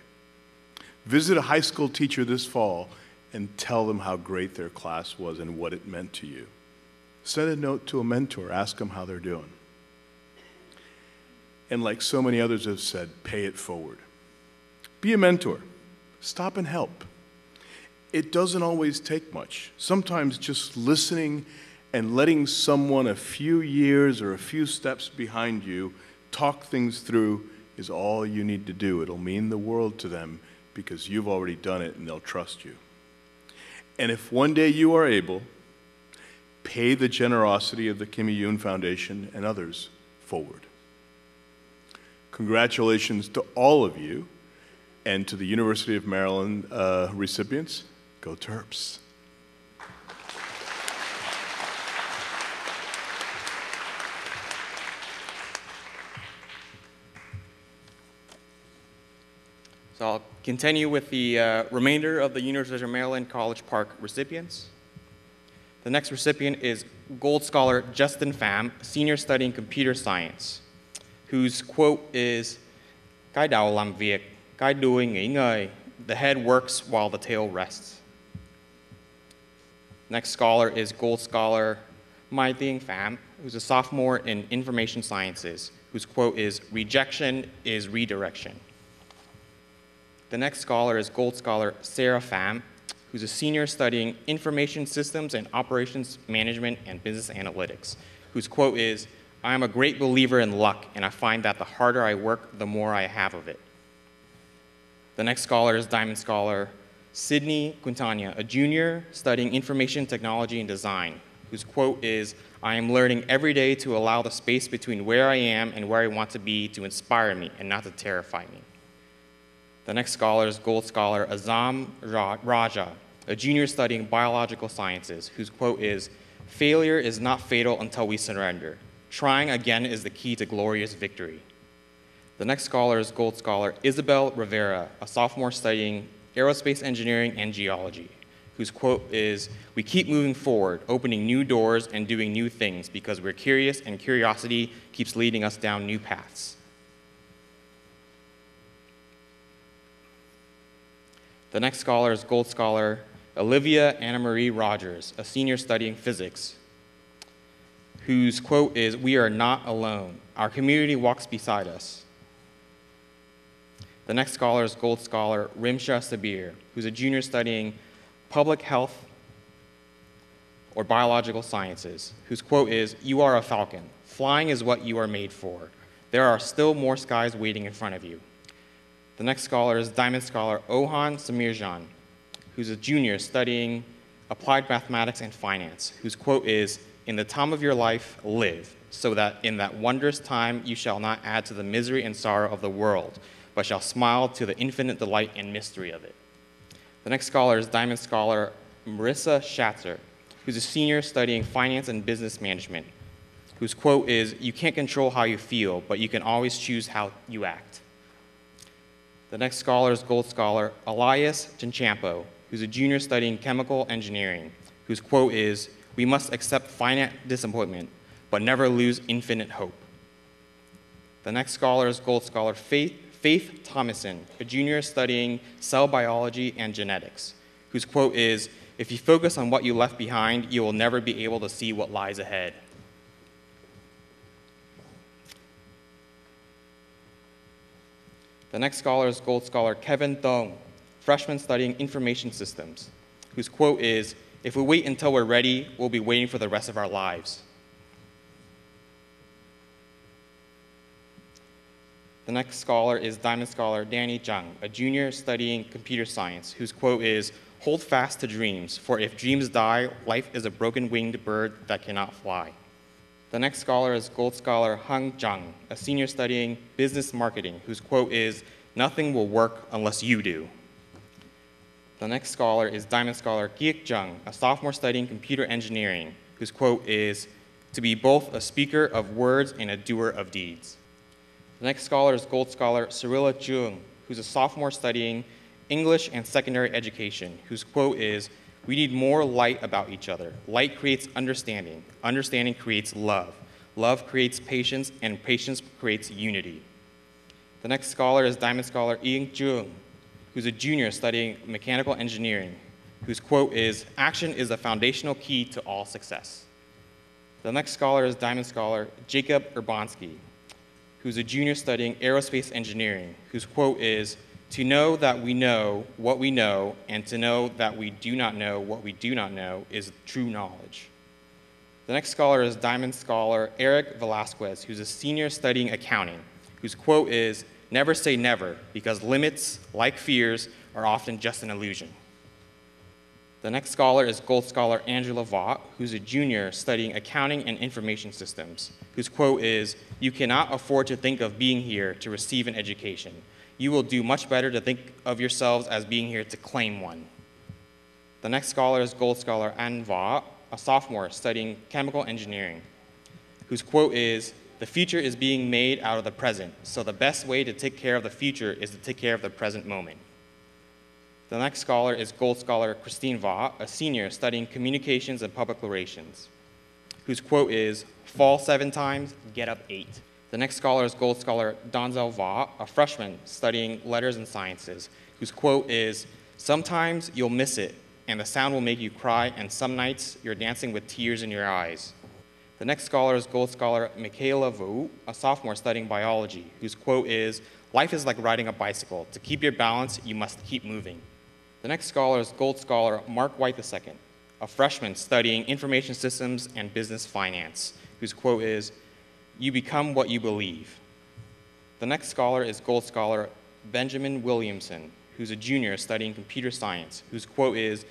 Visit a high school teacher this fall and tell them how great their class was and what it meant to you. Send a note to a mentor, ask them how they're doing. And like so many others have said, pay it forward. Be a mentor. Stop and help. It doesn't always take much. Sometimes just listening and letting someone a few years or a few steps behind you talk things through is all you need to do. It'll mean the world to them because you've already done it and they'll trust you. And if one day you are able, pay the generosity of the Kimmy Yoon Foundation and others forward. Congratulations to all of you and to the University of Maryland recipients. Go Terps. So I'll continue with the remainder of the University of Maryland College Park recipients. The next recipient is Gold Scholar Justin Pham, senior studying computer science, whose quote is, "Cái đầu làm việc, cái đuôi nghỉ ngơi. The head works while the tail rests." Next scholar is Gold Scholar Mai Tiên Pham, who's a sophomore in information sciences, whose quote is, "Rejection is redirection." The next scholar is Gold Scholar Sarah Pham, who's a senior studying information systems and operations management and business analytics, whose quote is, "I am a great believer in luck, and I find that the harder I work, the more I have of it." The next scholar is Diamond Scholar Sydney Quintana, a junior studying information technology and design, whose quote is, "I am learning every day to allow the space between where I am and where I want to be to inspire me and not to terrify me." The next scholar is Gold Scholar Azam Raja, a junior studying biological sciences, whose quote is, "Failure is not fatal until we surrender. Trying again is the key to glorious victory." The next scholar is Gold Scholar Isabel Rivera, a sophomore studying aerospace engineering and geology, whose quote is, "We keep moving forward, opening new doors and doing new things because we're curious and curiosity keeps leading us down new paths." The next scholar is Gold Scholar Olivia Anna Marie Rogers, a senior studying physics, whose quote is, "We are not alone. Our community walks beside us." The next scholar is Gold Scholar Rimsha Sabir, who's a junior studying public health or biological sciences, whose quote is, "You are a falcon. Flying is what you are made for. There are still more skies waiting in front of you." The next scholar is Diamond Scholar Ohan Samirjan, who's a junior studying applied mathematics and finance, whose quote is, "In the time of your life, live, so that in that wondrous time you shall not add to the misery and sorrow of the world, but shall smile to the infinite delight and mystery of it." The next scholar is Diamond Scholar Marissa Schatzer, who's a senior studying finance and business management, whose quote is, "You can't control how you feel, but you can always choose how you act." The next scholar is Gold Scholar Elias Chinchampo, who's a junior studying chemical engineering, whose quote is, "We must accept finite disappointment, but never lose infinite hope." The next scholar is Gold Scholar Faith Thomason, a junior studying cell biology and genetics, whose quote is, "If you focus on what you left behind, you will never be able to see what lies ahead." The next scholar is Gold Scholar Kevin Duong, freshman studying information systems, whose quote is, "If we wait until we're ready, we'll be waiting for the rest of our lives." The next scholar is Diamond Scholar Danny Zhang, a junior studying computer science, whose quote is, "Hold fast to dreams, for if dreams die, life is a broken-winged bird that cannot fly." The next scholar is Gold Scholar Hung Zhang, a senior studying business marketing, whose quote is, "Nothing will work unless you do." The next scholar is Diamond Scholar Giek Zhang, a sophomore studying computer engineering, whose quote is, "To be both a speaker of words and a doer of deeds." The next scholar is Gold Scholar Cyrilla Duong, who's a sophomore studying English and secondary education, whose quote is, "We need more light about each other. Light creates understanding. Understanding creates love. Love creates patience, and patience creates unity." The next scholar is Diamond Scholar Ying Jung, who's a junior studying mechanical engineering, whose quote is, "Action is a foundational key to all success." The next scholar is Diamond Scholar Jacob Urbanski, who's a junior studying aerospace engineering, whose quote is, "To know that we know what we know, and to know that we do not know what we do not know is true knowledge." The next scholar is Diamond Scholar Eric Velasquez, who's a senior studying accounting, whose quote is, "Never say never, because limits, like fears, are often just an illusion." The next scholar is Gold Scholar Angela Vaught, who's a junior studying accounting and information systems, whose quote is, "You cannot afford to think of being here to receive an education. You will do much better to think of yourselves as being here to claim one." The next scholar is Gold Scholar An Va, a sophomore studying chemical engineering, whose quote is, "The future is being made out of the present, so the best way to take care of the future is to take care of the present moment." The next scholar is Gold Scholar Christine Va, a senior studying communications and public relations, whose quote is, "Fall 7 times, get up 8. The next scholar is Gold Scholar Donzel Va, a freshman studying letters and sciences, whose quote is, "Sometimes you'll miss it, and the sound will make you cry, and some nights you're dancing with tears in your eyes." The next scholar is Gold Scholar Michaela Vu, a sophomore studying biology, whose quote is, "Life is like riding a bicycle. To keep your balance, you must keep moving." The next scholar is Gold Scholar Mark White II, a freshman studying information systems and business finance, whose quote is, "You become what you believe." The next scholar is Gold Scholar Benjamin Williamson, who's a junior studying computer science, whose quote is,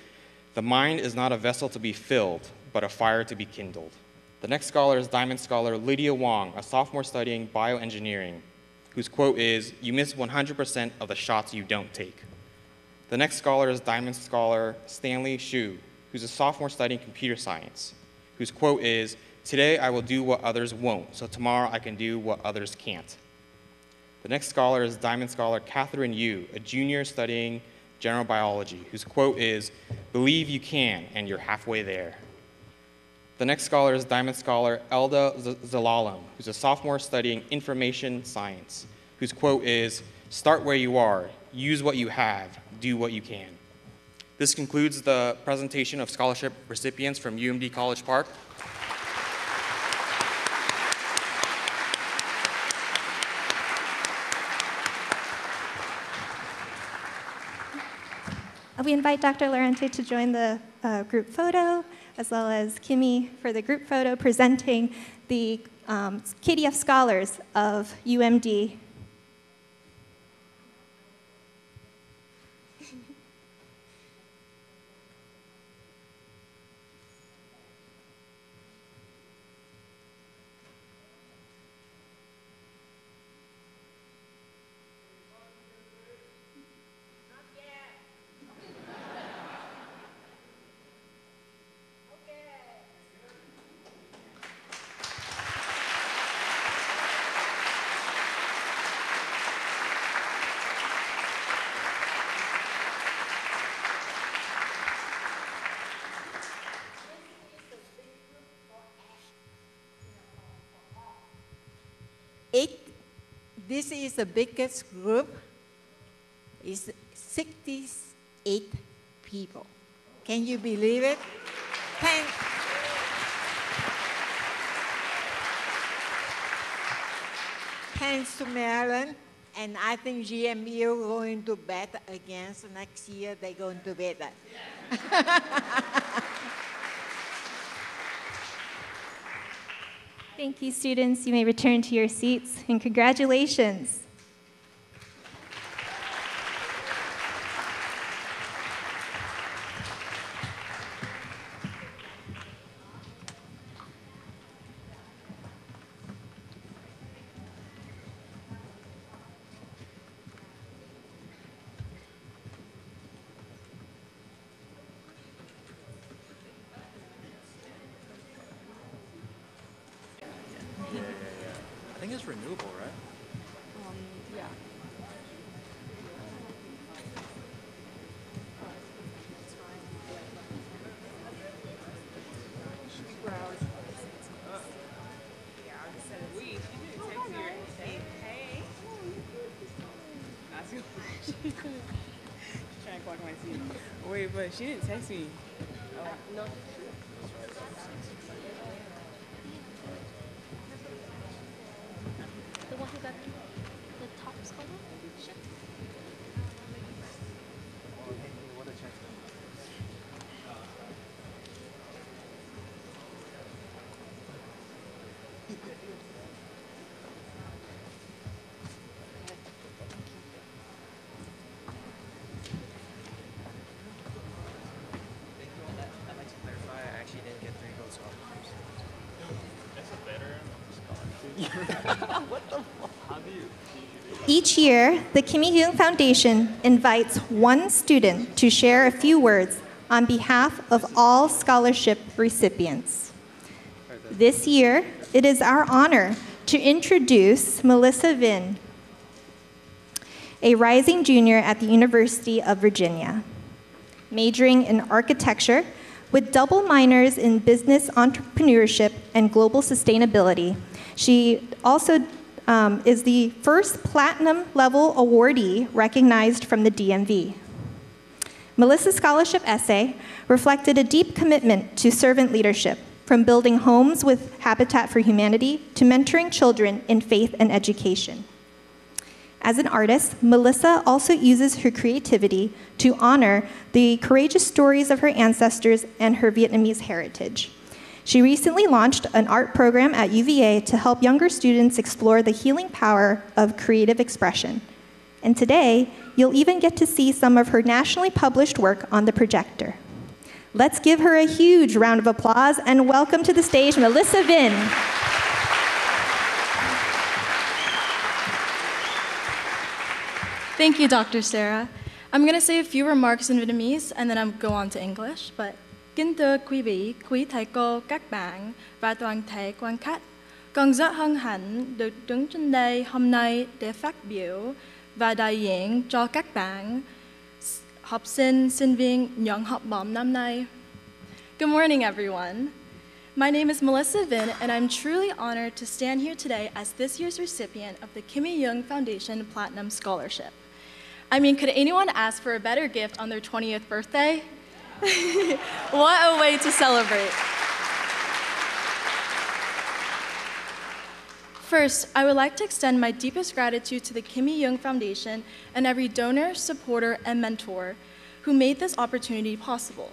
"The mind is not a vessel to be filled, but a fire to be kindled." The next scholar is Diamond Scholar Lydia Wong, a sophomore studying bioengineering, whose quote is, "You miss 100% of the shots you don't take." The next scholar is Diamond Scholar Stanley Xu, who's a sophomore studying computer science, whose quote is, "Today I will do what others won't, so tomorrow I can do what others can't." The next scholar is Diamond Scholar Catherine Yu, a junior studying general biology, whose quote is, "Believe you can, and you're halfway there." The next scholar is Diamond Scholar Elda Zalalam, who's a sophomore studying information science, whose quote is, "Start where you are, use what you have, do what you can." This concludes the presentation of scholarship recipients from UMD College Park. We invite Dr. Lorente to join the group photo, as well as Kimmy for the group photo presenting the KDF Scholars of UMD. this is the biggest group. It's 68 people. Can you believe it? Thanks to Maryland, and I think GMU going to bet against next year. They're going to bet that. Thank you, students. You may return to your seats, and congratulations. I think it's renewable, right? Yeah. Trying to clock my seat. Wait, but she didn't text me. No. The one who got the top scholarship? I'd like to clarify, I actually didn't get 3 votes off. That's a better scholarship. What the fuck? How do you? Each year, the Kimmy Young Foundation invites one student to share a few words on behalf of all scholarship recipients. This year, it is our honor to introduce Melissa Vinh, a rising junior at the University of Virginia, majoring in architecture with double minors in business entrepreneurship and global sustainability. She also is the first platinum level awardee recognized from the DMV. Melissa's scholarship essay reflected a deep commitment to servant leadership, from building homes with Habitat for Humanity to mentoring children in faith and education. As an artist, Melissa also uses her creativity to honor the courageous stories of her ancestors and her Vietnamese heritage. She recently launched an art program at UVA to help younger students explore the healing power of creative expression. And today, you'll even get to see some of her nationally published work on the projector. Let's give her a huge round of applause and welcome to the stage Melissa Vinh. Thank you, Dr. Sarah. I'm going to say a few remarks in Vietnamese and then I'll go on to English. But kính thưa quý vị, quý thầy cô, các bạn và toàn thể quan khách, con rất hân hạnh được đứng trên đây hôm nay để phát biểu và đại diện cho các bạn học sinh, sinh viên nhận học bổng năm nay. Good morning, everyone. My name is Melissa Vinh, and I'm truly honored to stand here today as this year's recipient of the Kimmy Young Foundation Platinum Scholarship. I mean, could anyone ask for a better gift on their 20th birthday? What a way to celebrate. First, I would like to extend my deepest gratitude to the Kimmy Young Foundation and every donor, supporter, and mentor who made this opportunity possible.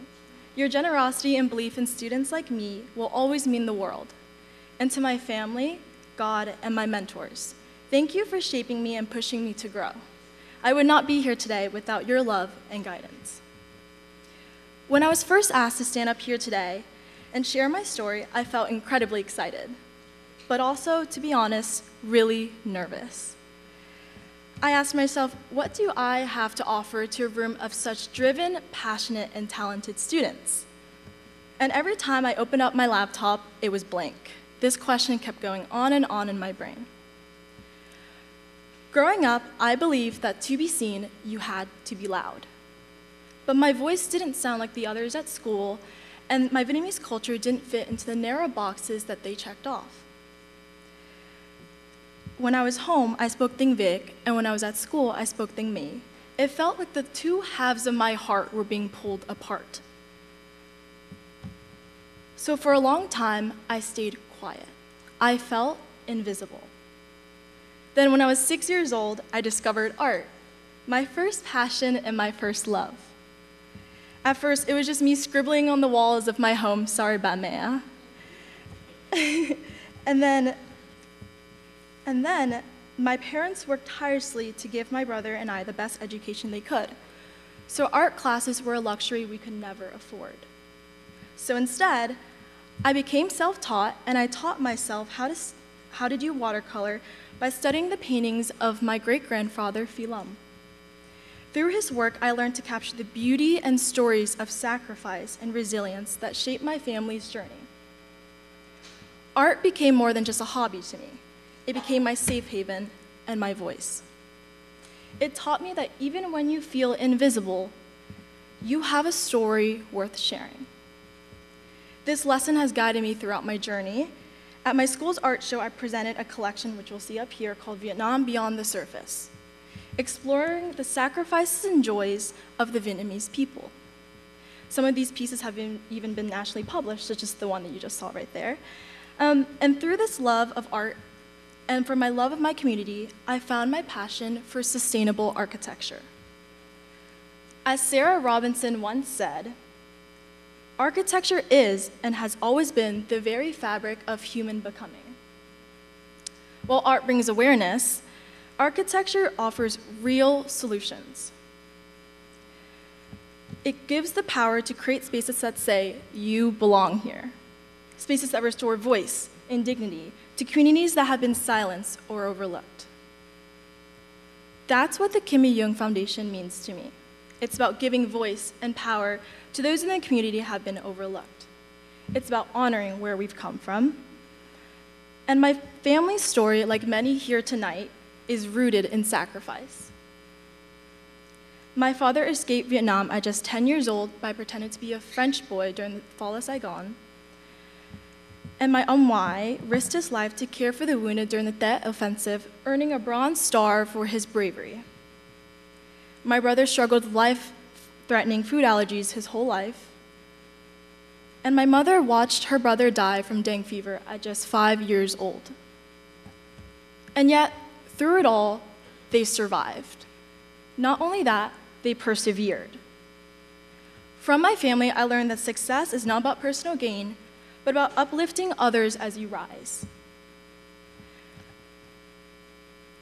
Your generosity and belief in students like me will always mean the world. And to my family, God, and my mentors, thank you for shaping me and pushing me to grow. I would not be here today without your love and guidance. When I was first asked to stand up here today and share my story, I felt incredibly excited, but also, to be honest, really nervous. I asked myself, what do I have to offer to a room of such driven, passionate, and talented students? And every time I opened up my laptop, it was blank. This question kept going on and on in my brain. Growing up, I believed that to be seen, you had to be loud. But my voice didn't sound like the others at school, and my Vietnamese culture didn't fit into the narrow boxes that they checked off. when I was home, I spoke Tiếng Việt, and when I was at school, I spoke Tiếng Mỹ. It felt like the two halves of my heart were being pulled apart. So for a long time, I stayed quiet. I felt invisible. Then when I was 6 years old, I discovered art, my first passion and my first love. At first, it was just me scribbling on the walls of my home, sorry ba mẹ. and then my parents worked tirelessly to give my brother and I the best education they could. So art classes were a luxury we could never afford. So instead, I became self-taught, and I taught myself how to do watercolor by studying the paintings of my great-grandfather, Phi Lum. Through his work, I learned to capture the beauty and stories of sacrifice and resilience that shaped my family's journey. Art became more than just a hobby to me. It became my safe haven and my voice. It taught me that even when you feel invisible, you have a story worth sharing. This lesson has guided me throughout my journey. At my school's art show, I presented a collection, which you'll see up here, called Vietnam Beyond the Surface, exploring the sacrifices and joys of the Vietnamese people. Some of these pieces have even been nationally published, such as the one that you just saw right there. And through this love of art and for my love of my community, I found my passion for sustainable architecture. As Sarah Robinson once said, architecture is and has always been the very fabric of human becoming. While art brings awareness, architecture offers real solutions. It gives the power to create spaces that say, you belong here. Spaces that restore voice and dignity to communities that have been silenced or overlooked. That's what the Kimmy Young Foundation means to me. It's about giving voice and power to those in the community who have been overlooked. It's about honoring where we've come from. And my family's story, like many here tonight, is rooted in sacrifice. My father escaped Vietnam at just 10 years old by pretending to be a French boy during the fall of Saigon. And my Ngoại risked his life to care for the wounded during the Tet Offensive, earning a Bronze Star for his bravery. My brother struggled with life-threatening food allergies his whole life. And my mother watched her brother die from dengue fever at just 5 years old. And yet, through it all, they survived. Not only that, they persevered. From my family, I learned that success is not about personal gain, but about uplifting others as you rise.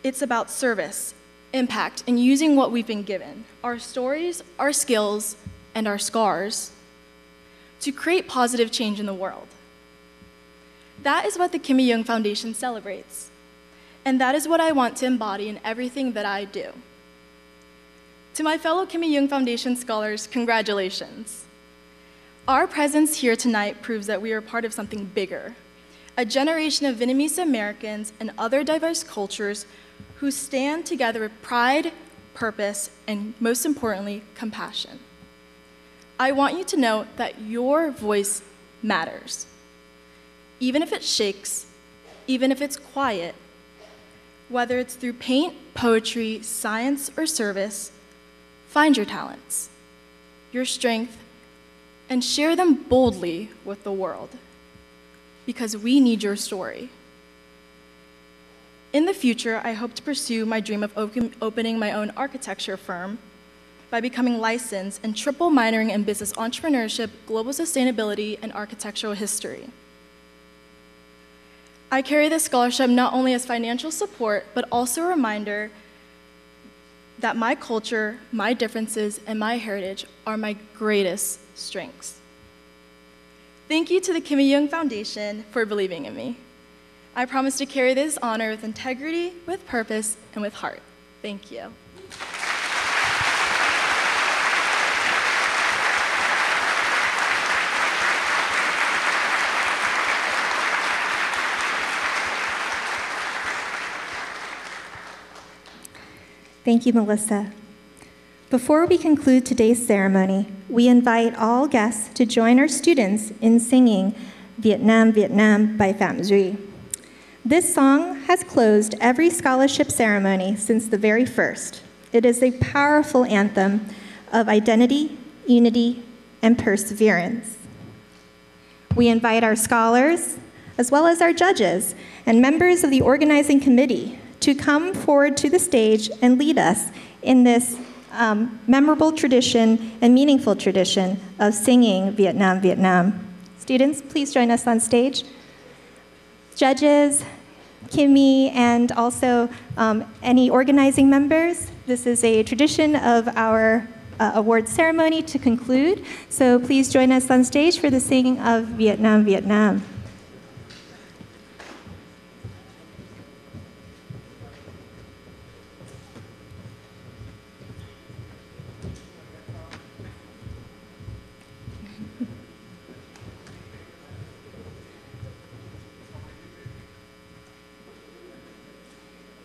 It's about service, impact, and using what we've been given, our stories, our skills, and our scars, to create positive change in the world. That is what the Kimmy Young Foundation celebrates, and that is what I want to embody in everything that I do. To my fellow Kimmy Young Foundation scholars, congratulations. Our presence here tonight proves that we are part of something bigger, a generation of Vietnamese Americans and other diverse cultures who stand together with pride, purpose, and most importantly, compassion. I want you to know that your voice matters. Even if it shakes, even if it's quiet, whether it's through paint, poetry, science, or service, find your talents, your strength, and share them boldly with the world, because we need your story. In the future, I hope to pursue my dream of opening my own architecture firm by becoming licensed and triple minoring in business entrepreneurship, global sustainability, and architectural history. I carry this scholarship not only as financial support, but also a reminder that my culture, my differences, and my heritage are my greatest strengths. Thank you to the Kimmy Young Foundation for believing in me. I promise to carry this honor with integrity, with purpose, and with heart. Thank you. Thank you, Melissa. Before we conclude today's ceremony, we invite all guests to join our students in singing Vietnam, Vietnam by Phạm Duy. This song has closed every scholarship ceremony since the very first. It is a powerful anthem of identity, unity, and perseverance. We invite our scholars, as well as our judges and members of the organizing committee, to come forward to the stage and lead us in this memorable tradition and meaningful tradition of singing Vietnam, Vietnam. Students, please join us on stage. Judges, Kimmy, and also any organizing members. This is a tradition of our award ceremony to conclude. So please join us on stage for the singing of Vietnam, Vietnam.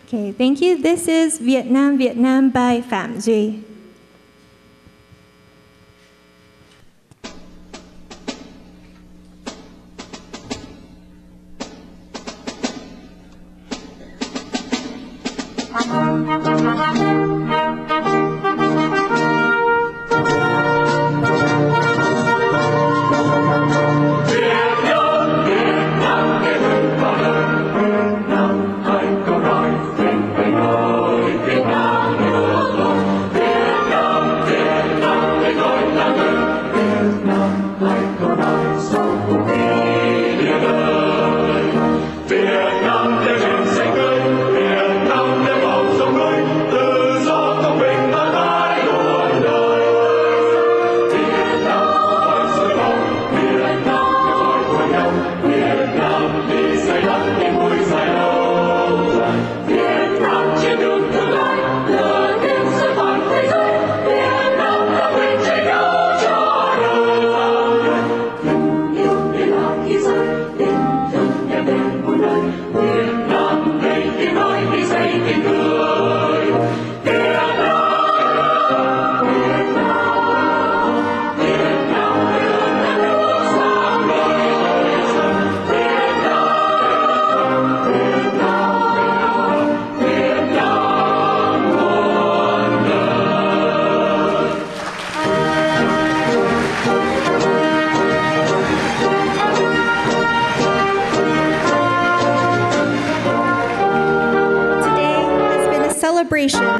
Okay, thank you. This is Vietnam, Vietnam by Phạm Duy.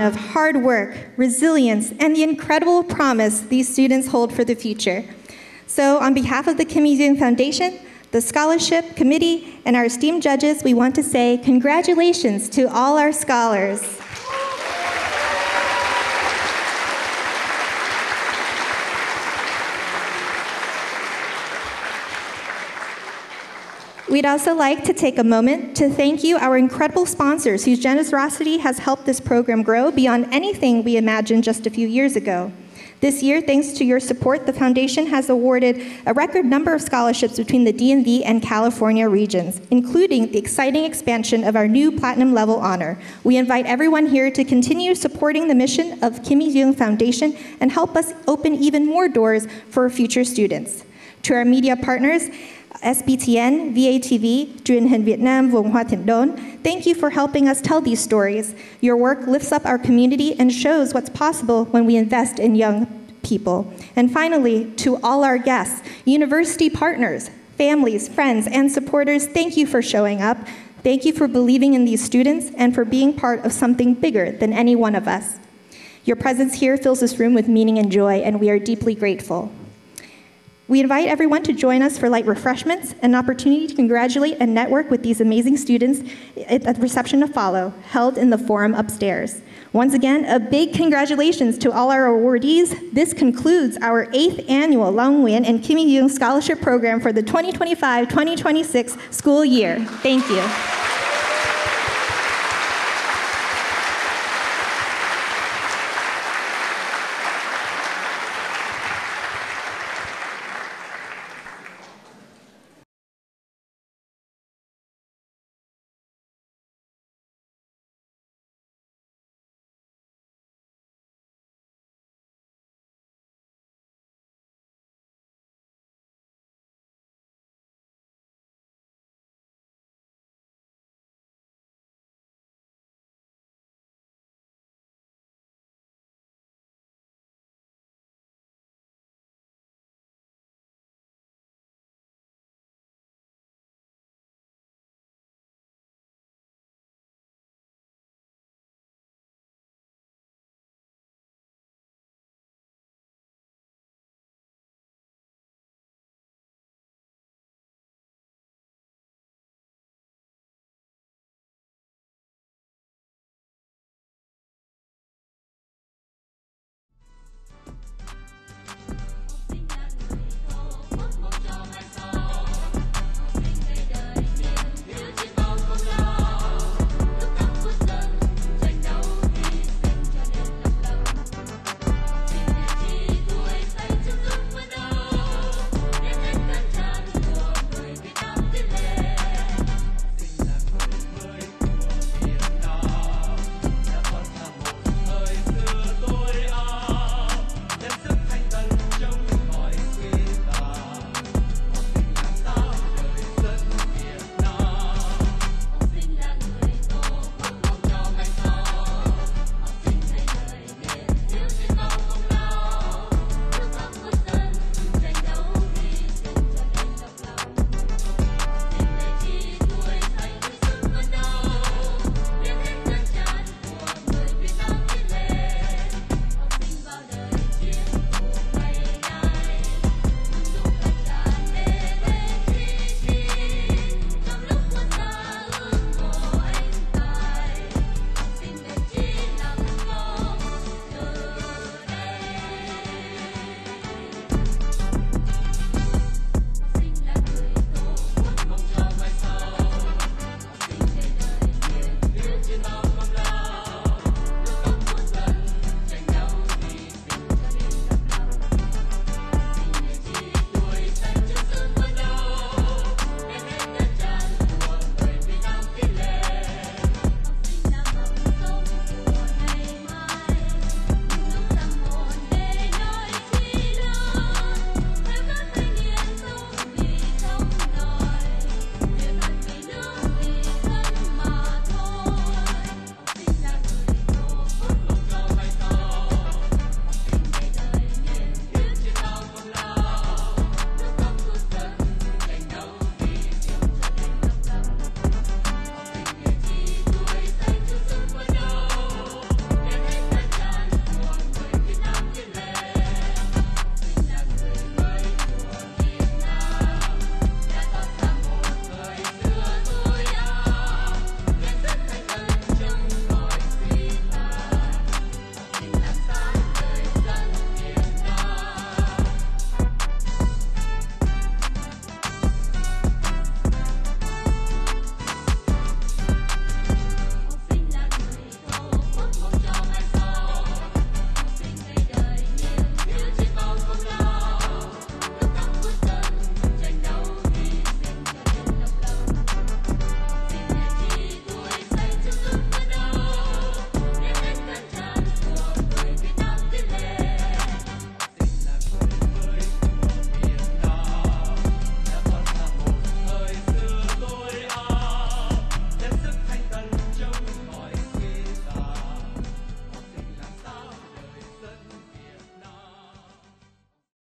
Of hard work, resilience, and the incredible promise these students hold for the future. So on behalf of the Kimmy Duong Foundation, the Scholarship Committee, and our esteemed judges, we want to say congratulations to all our scholars. We'd also like to take a moment to thank you, our incredible sponsors whose generosity has helped this program grow beyond anything we imagined just a few years ago. This year, thanks to your support, the Foundation has awarded a record number of scholarships between the DMV and California regions, including the exciting expansion of our new platinum level honor. We invite everyone here to continue supporting the mission of Kimmy Duong Foundation and help us open even more doors for future students. To our media partners, SBTN, VATV, Truyền hình Việt Nam Vùng Hoa Thiểm Đốn, thank you for helping us tell these stories. Your work lifts up our community and shows what's possible when we invest in young people. And finally, to all our guests, university partners, families, friends, and supporters, thank you for showing up. Thank you for believing in these students and for being part of something bigger than any one of us. Your presence here fills this room with meaning and joy, and we are deeply grateful. We invite everyone to join us for light refreshments, an opportunity to congratulate and network with these amazing students at the reception to follow, held in the forum upstairs. Once again, a big congratulations to all our awardees. This concludes our 8th annual Long Nguyen and Kimmy Duong Scholarship Program for the 2025-2026 school year. Thank you.